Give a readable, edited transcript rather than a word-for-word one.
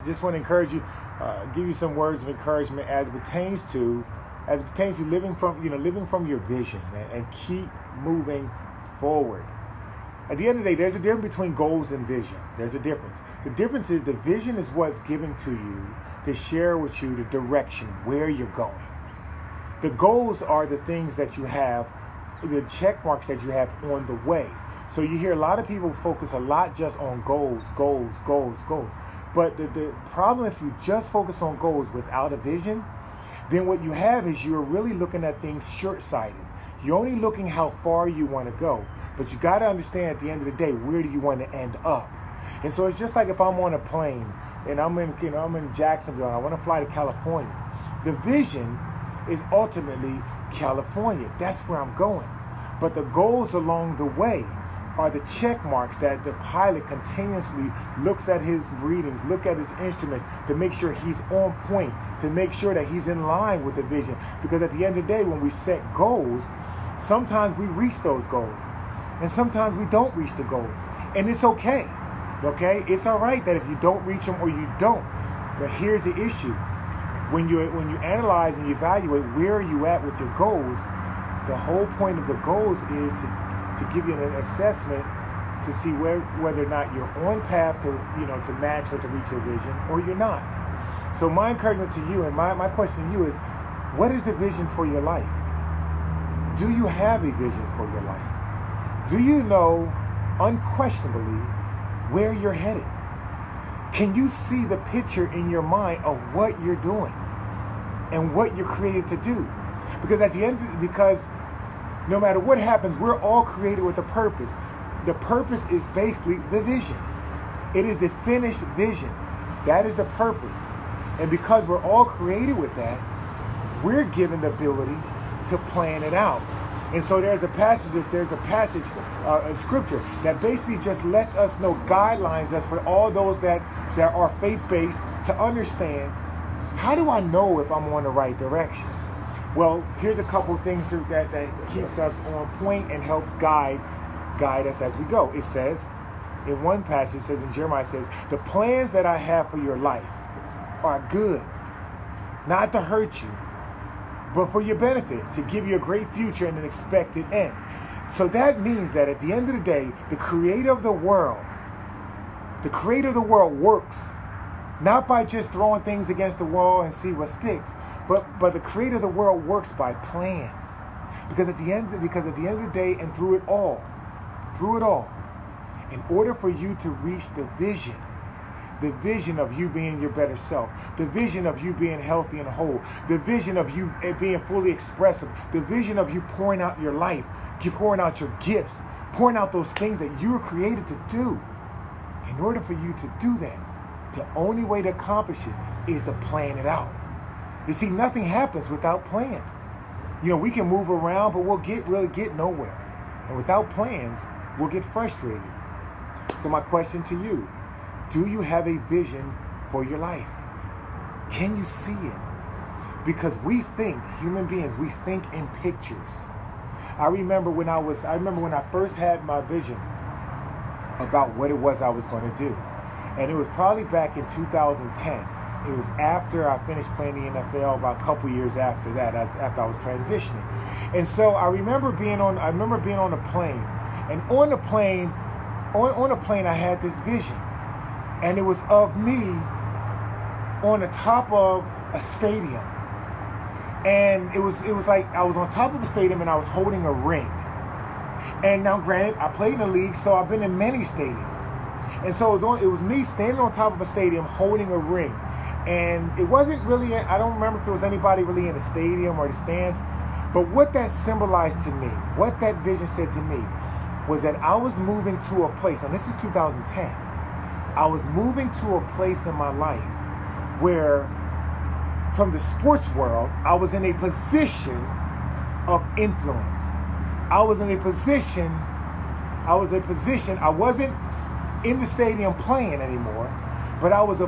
Just want to encourage you, give you some words of encouragement as it pertains to living from your vision and keep moving forward. At the end of the day, there's a difference between goals and vision. There's a difference. The difference is the vision is what's given to you to share with you the direction, where you're going. The goals are the things that you have, the check marks that you have on the way. So you hear a lot of people focus a lot just on goals. But the problem, if you just focus on goals without a vision, then what you have is you're really looking at things short-sighted. You're only looking how far you want to go. But you got to understand at the end of the day, where do you want to end up? And so it's just like if I'm on a plane and I'm in Jacksonville and I want to fly to California. The vision is ultimately California. That's where I'm going. But the goals along the way are the check marks that the pilot continuously looks at his readings, look at his instruments to make sure he's on point, to make sure that he's in line with the vision. Because at the end of the day, when we set goals, sometimes we reach those goals and sometimes we don't reach the goals. And it's okay. Okay? It's all right that if you don't reach them or you don't. But here's the issue. When you analyze and you evaluate where are you at with your goals, the whole point of the goals is to give you an assessment to see whether or not you're on path to match or to reach your vision, or you're not. So my encouragement to you and my question to you is, what is the vision for your life? Do you have a vision for your life? Do you know unquestionably where you're headed? Can you see the picture in your mind of what you're doing and what you're created to do? Because no matter what happens, we're all created with a purpose. The purpose is basically the vision. It is the finished vision. That is the purpose. And because we're all created with that, we're given the ability to plan it out. And so there's a passage of scripture that basically just lets us know, guidelines us for all those that are faith-based to understand, how do I know if I'm on the right direction? Well, here's a couple of things that keeps us on point and helps guide us as we go. It says, in one passage, it says in Jeremiah, it says, the plans that I have for your life are good, not to hurt you, but for your benefit, to give you a great future and an expected end. So that means that at the end of the day, the creator of the world works not by just throwing things against the wall and see what sticks, but the creator of the world works by plans. Because at the end of the day and through it all, in order for you to reach the vision of you being your better self, the vision of you being healthy and whole, the vision of you being fully expressive, the vision of you pouring out your life, pouring out your gifts, pouring out those things that you were created to do. In order for you to do that, the only way to accomplish it is to plan it out. You see, nothing happens without plans. We can move around, but we'll really get nowhere. And without plans, we'll get frustrated. So my question to you, do you have a vision for your life? Can you see it? Because human beings, we think in pictures. I remember when I first had my vision about what it was I was going to do. And it was probably back in 2010. It was after I finished playing the NFL, about a couple years after that, after I was transitioning. And so I remember being on a plane. And on the plane, I had this vision. And it was of me on the top of a stadium. And it was like I was on top of a stadium and I was holding a ring. And now granted, I played in the league, so I've been in many stadiums. And so it was me standing on top of a stadium holding a ring. And it wasn't really, I don't remember if it was anybody really in the stadium or the stands. But what that symbolized to me, what that vision said to me, was that I was moving to a place, and this is 2010. I was moving to a place in my life where, from the sports world, I was in a position of influence. I wasn't in the stadium playing anymore, but I was a